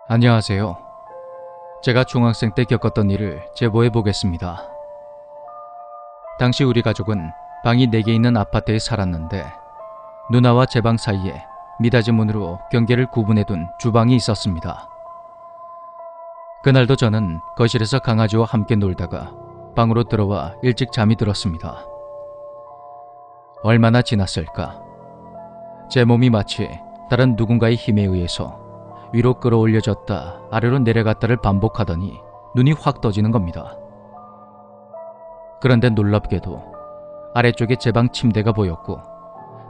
안녕하세요. 제가 중학생 때 겪었던 일을 제보해 보겠습니다. 당시 우리 가족은 방이 4개 있는 아파트에 살았는데 누나와 제 방 사이에 미닫이 문으로 경계를 구분해 둔 주방이 있었습니다. 그날도 저는 거실에서 강아지와 함께 놀다가 방으로 들어와 일찍 잠이 들었습니다. 얼마나 지났을까? 제 몸이 마치 다른 누군가의 힘에 의해서 위로 끌어올려졌다 아래로 내려갔다를 반복하더니 눈이 확 떠지는 겁니다. 그런데 놀랍게도 아래쪽에 제 방 침대가 보였고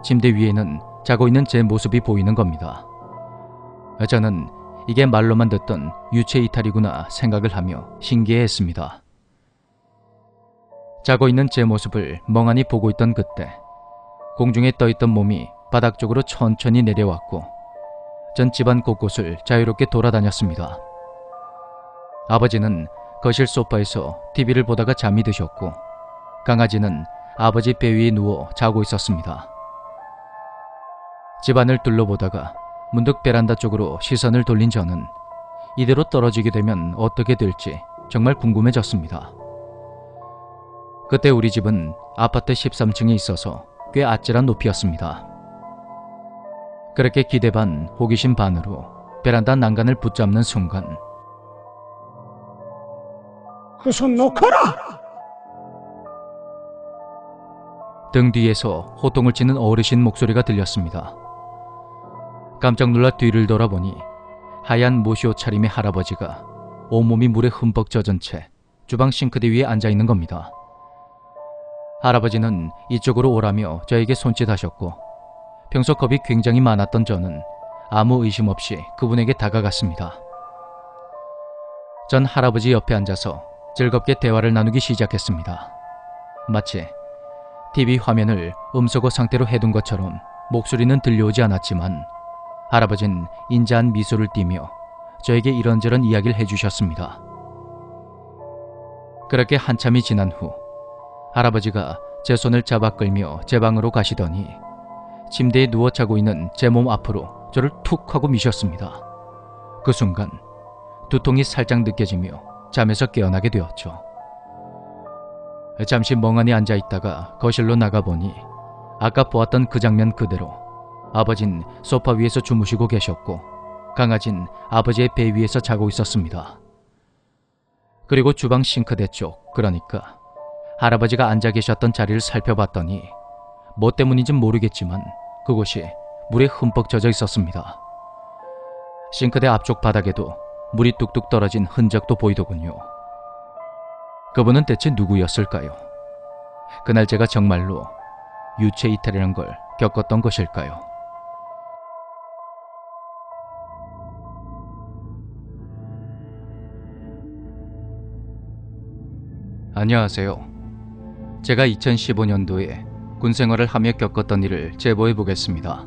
침대 위에는 자고 있는 제 모습이 보이는 겁니다. 저는 이게 말로만 듣던 유체 이탈이구나 생각을 하며 신기해했습니다. 자고 있는 제 모습을 멍하니 보고 있던 그때 공중에 떠있던 몸이 바닥 쪽으로 천천히 내려왔고 전 집안 곳곳을 자유롭게 돌아다녔습니다. 아버지는 거실 소파에서 TV를 보다가 잠이 드셨고 강아지는 아버지 배 위에 누워 자고 있었습니다. 집안을 둘러보다가 문득 베란다 쪽으로 시선을 돌린 저는 이대로 떨어지게 되면 어떻게 될지 정말 궁금해졌습니다. 그때 우리 집은 아파트 13층에 있어서 꽤 아찔한 높이였습니다. 그렇게 기대 반 호기심 반으로 베란다 난간을 붙잡는 순간 그 손 놓거라! 등 뒤에서 호통을 치는 어르신 목소리가 들렸습니다. 깜짝 놀라 뒤를 돌아보니 하얀 모시옷 차림의 할아버지가 온몸이 물에 흠뻑 젖은 채 주방 싱크대 위에 앉아있는 겁니다. 할아버지는 이쪽으로 오라며 저에게 손짓하셨고 평소 겁이 굉장히 많았던 저는 아무 의심 없이 그분에게 다가갔습니다. 전 할아버지 옆에 앉아서 즐겁게 대화를 나누기 시작했습니다. 마치 TV 화면을 음소거 상태로 해둔 것처럼 목소리는 들려오지 않았지만 할아버진 인자한 미소를 띠며 저에게 이런저런 이야기를 해주셨습니다. 그렇게 한참이 지난 후 할아버지가 제 손을 잡아 끌며 제 방으로 가시더니 침대에 누워 자고 있는 제 몸 앞으로 저를 툭 하고 미셨습니다. 그 순간 두통이 살짝 느껴지며 잠에서 깨어나게 되었죠. 잠시 멍하니 앉아있다가 거실로 나가보니 아까 보았던 그 장면 그대로 아버진 소파 위에서 주무시고 계셨고 강아진 아버지의 배 위에서 자고 있었습니다. 그리고 주방 싱크대 쪽, 그러니까 할아버지가 앉아 계셨던 자리를 살펴봤더니 뭐 때문인진 모르겠지만 그곳이 물에 흠뻑 젖어 있었습니다. 싱크대 앞쪽 바닥에도 물이 뚝뚝 떨어진 흔적도 보이더군요. 그분은 대체 누구였을까요? 그날 제가 정말로 유체 이탈이란 걸 겪었던 것일까요? 안녕하세요. 제가 2015년도에 군생활을 하며 겪었던 일을 제보해 보겠습니다.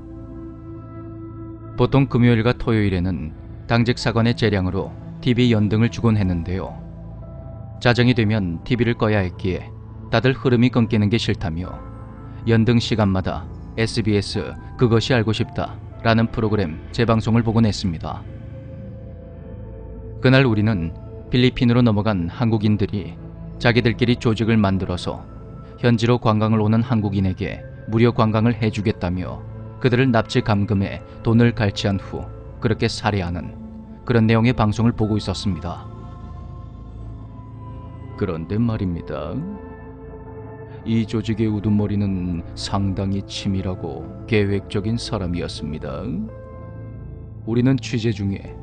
보통 금요일과 토요일에는 당직 사관의 재량으로 TV 연등을 주곤 했는데요. 자정이 되면 TV를 꺼야 했기에 다들 흐름이 끊기는 게 싫다며 연등 시간마다 SBS 그것이 알고 싶다 라는 프로그램 재방송을 보곤 했습니다. 그날 우리는 필리핀으로 넘어간 한국인들이 자기들끼리 조직을 만들어서 현지로 관광을 오는 한국인에게 무료 관광을 해주겠다며 그들을 납치 감금해 돈을 갈취한 후 그렇게 살해하는 그런 내용의 방송을 보고 있었습니다. 그런데 말입니다. 이 조직의 우두머리는 상당히 치밀하고 계획적인 사람이었습니다. 우리는 취재 중에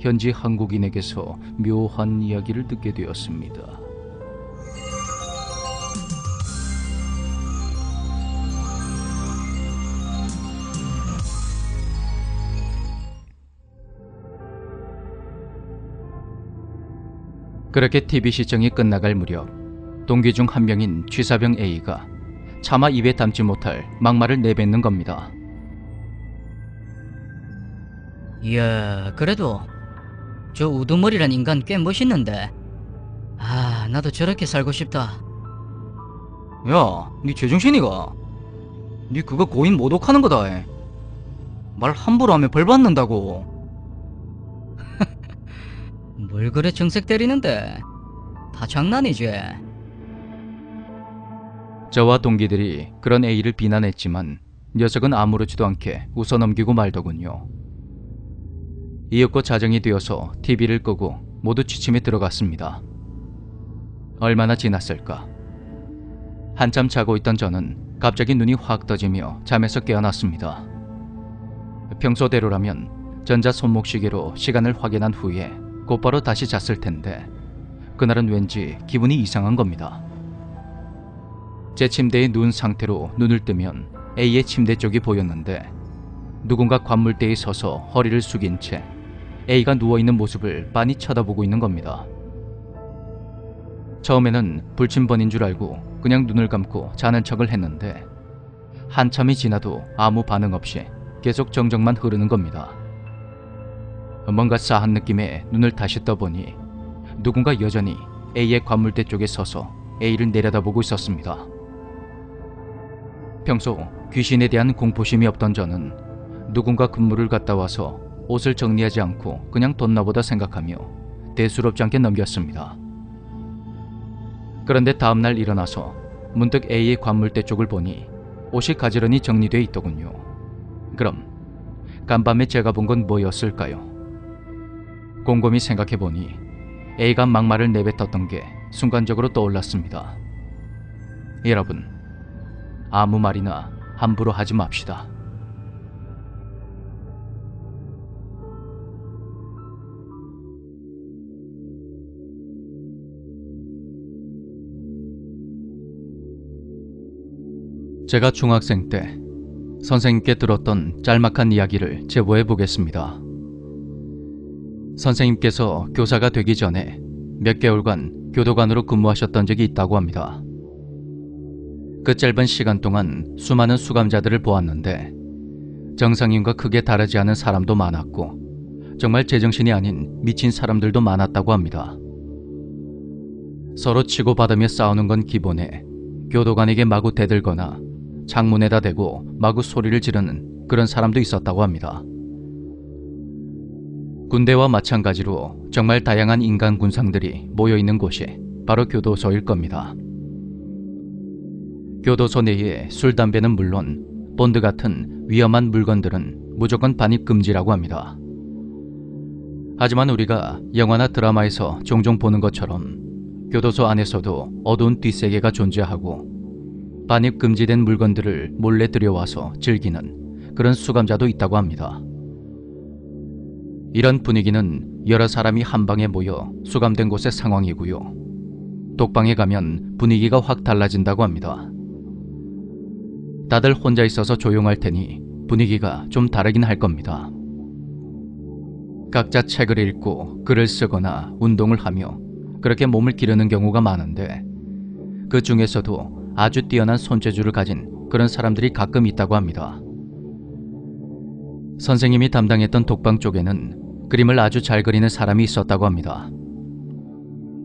현지 한국인에게서 묘한 이야기를 듣게 되었습니다. 그렇게 TV 시청이 끝나갈 무렵 동기 중 한 명인 취사병 A가 차마 입에 담지 못할 막말을 내뱉는 겁니다. 이야, 그래도 저 우두머리란 인간 꽤 멋있는데. 아, 나도 저렇게 살고 싶다. 야, 니 제정신이가? 니 그거 고인 모독하는 거다. 말 함부로 하면 벌 받는다고. 뭘 그래 정색 때리는데? 다 장난이지? 저와 동기들이 그런 A를 비난했지만 녀석은 아무렇지도 않게 웃어넘기고 말더군요. 이윽고 자정이 되어서 TV를 끄고 모두 취침에 들어갔습니다. 얼마나 지났을까? 한참 자고 있던 저는 갑자기 눈이 확 떠지며 잠에서 깨어났습니다. 평소대로라면 전자 손목시계로 시간을 확인한 후에 곧바로 다시 잤을 텐데 그날은 왠지 기분이 이상한 겁니다. 제 침대의 눈 상태로 눈을 뜨면 A의 침대 쪽이 보였는데 누군가 관물대에 서서 허리를 숙인 채 A가 누워있는 모습을 빤히 쳐다보고 있는 겁니다. 처음에는 불침번인 줄 알고 그냥 눈을 감고 자는 척을 했는데 한참이 지나도 아무 반응 없이 계속 정적만 흐르는 겁니다. 뭔가 싸한 느낌에 눈을 다시 떠보니 누군가 여전히 A의 관물대 쪽에 서서 A를 내려다보고 있었습니다. 평소 귀신에 대한 공포심이 없던 저는 누군가 근무를 갔다 와서 옷을 정리하지 않고 그냥 뒀나보다 생각하며 대수롭지 않게 넘겼습니다. 그런데 다음날 일어나서 문득 A의 관물대 쪽을 보니 옷이 가지런히 정리되어 있더군요. 그럼 간밤에 제가 본 건 뭐였을까요? 곰곰이 생각해보니 A가 막말을 내뱉었던 게 순간적으로 떠올랐습니다. 여러분, 아무 말이나 함부로 하지 맙시다. 제가 중학생 때 선생님께 들었던 짤막한 이야기를 제보해 보겠습니다. 선생님께서 교사가 되기 전에 몇 개월간 교도관으로 근무하셨던 적이 있다고 합니다. 그 짧은 시간 동안 수많은 수감자들을 보았는데 정상인과 크게 다르지 않은 사람도 많았고 정말 제정신이 아닌 미친 사람들도 많았다고 합니다. 서로 치고받으며 싸우는 건 기본에 교도관에게 마구 대들거나 창문에다 대고 마구 소리를 지르는 그런 사람도 있었다고 합니다. 군대와 마찬가지로 정말 다양한 인간 군상들이 모여있는 곳이 바로 교도소일 겁니다. 교도소 내에 술, 담배는 물론 본드 같은 위험한 물건들은 무조건 반입 금지라고 합니다. 하지만 우리가 영화나 드라마에서 종종 보는 것처럼 교도소 안에서도 어두운 뒷세계가 존재하고 반입 금지된 물건들을 몰래 들여와서 즐기는 그런 수감자도 있다고 합니다. 이런 분위기는 여러 사람이 한 방에 모여 수감된 곳의 상황이고요. 독방에 가면 분위기가 확 달라진다고 합니다. 다들 혼자 있어서 조용할 테니 분위기가 좀 다르긴 할 겁니다. 각자 책을 읽고 글을 쓰거나 운동을 하며 그렇게 몸을 기르는 경우가 많은데 그 중에서도 아주 뛰어난 손재주를 가진 그런 사람들이 가끔 있다고 합니다. 선생님이 담당했던 독방 쪽에는 그림을 아주 잘 그리는 사람이 있었다고 합니다.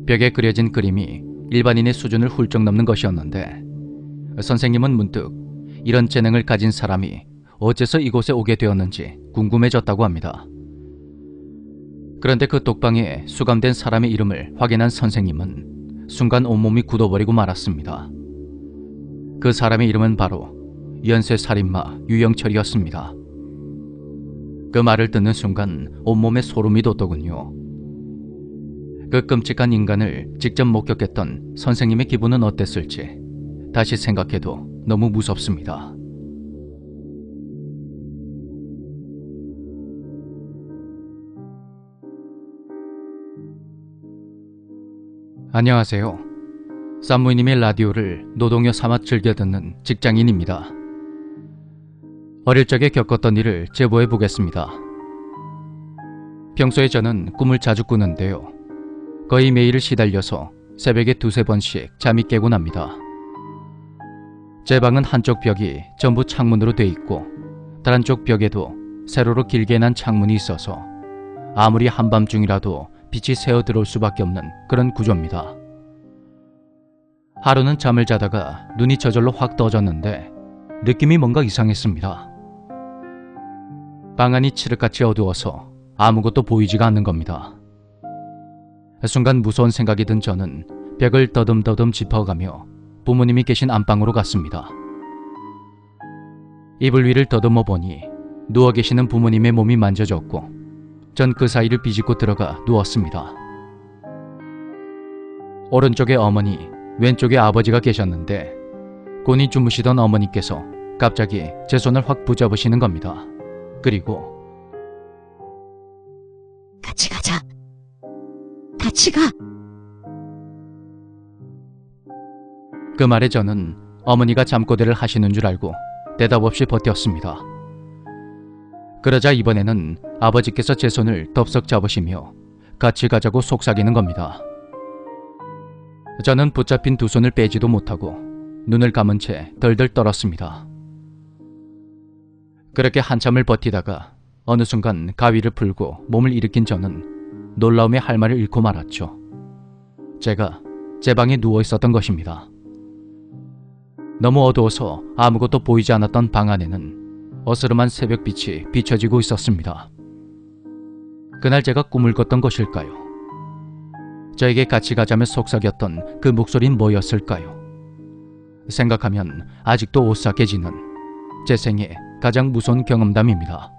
벽에 그려진 그림이 일반인의 수준을 훌쩍 넘는 것이었는데 선생님은 문득 이런 재능을 가진 사람이 어째서 이곳에 오게 되었는지 궁금해졌다고 합니다. 그런데 그 독방에 수감된 사람의 이름을 확인한 선생님은 순간 온몸이 굳어버리고 말았습니다. 그 사람의 이름은 바로 연쇄살인마 유영철이었습니다. 그 말을 듣는 순간 온몸에 소름이 돋더군요. 그 끔찍한 인간을 직접 목격했던 선생님의 기분은 어땠을지 다시 생각해도 너무 무섭습니다. 안녕하세요. 산모님의 라디오를 노동요 삼아 즐겨 듣는 직장인입니다. 어릴 적에 겪었던 일을 제보해 보겠습니다. 평소에 저는 꿈을 자주 꾸는데요. 거의 매일 시달려서 새벽에 두세 번씩 잠이 깨곤 합니다. 제 방은 한쪽 벽이 전부 창문으로 돼 있고 다른 쪽 벽에도 세로로 길게 난 창문이 있어서 아무리 한밤중이라도 빛이 새어 들어올 수밖에 없는 그런 구조입니다. 하루는 잠을 자다가 눈이 저절로 확 떠졌는데 느낌이 뭔가 이상했습니다. 방 안이 칠흑같이 어두워서 아무것도 보이지가 않는 겁니다. 순간 무서운 생각이 든 저는 벽을 더듬더듬 짚어가며 부모님이 계신 안방으로 갔습니다. 이불 위를 더듬어 보니 누워 계시는 부모님의 몸이 만져졌고 전 그 사이를 비집고 들어가 누웠습니다. 오른쪽에 어머니, 왼쪽에 아버지가 계셨는데 곤히 주무시던 어머니께서 갑자기 제 손을 확 붙잡으시는 겁니다. 그리고 같이 가자. 같이 가. 그 말에 저는 어머니가 잠꼬대를 하시는 줄 알고 대답 없이 버텼습니다. 그러자 이번에는 아버지께서 제 손을 덥석 잡으시며 같이 가자고 속삭이는 겁니다. 저는 붙잡힌 두 손을 빼지도 못하고 눈을 감은 채 덜덜 떨었습니다. 그렇게 한참을 버티다가 어느 순간 가위를 풀고 몸을 일으킨 저는 놀라움에 할 말을 잃고 말았죠. 제가 제 방에 누워 있었던 것입니다. 너무 어두워서 아무것도 보이지 않았던 방 안에는 어스름한 새벽빛이 비춰지고 있었습니다. 그날 제가 꿈을 꿨던 것일까요? 저에게 같이 가자며 속삭였던 그 목소리는 뭐였을까요? 생각하면 아직도 오싹해지는 제 생애 가장 무서운 경험담입니다.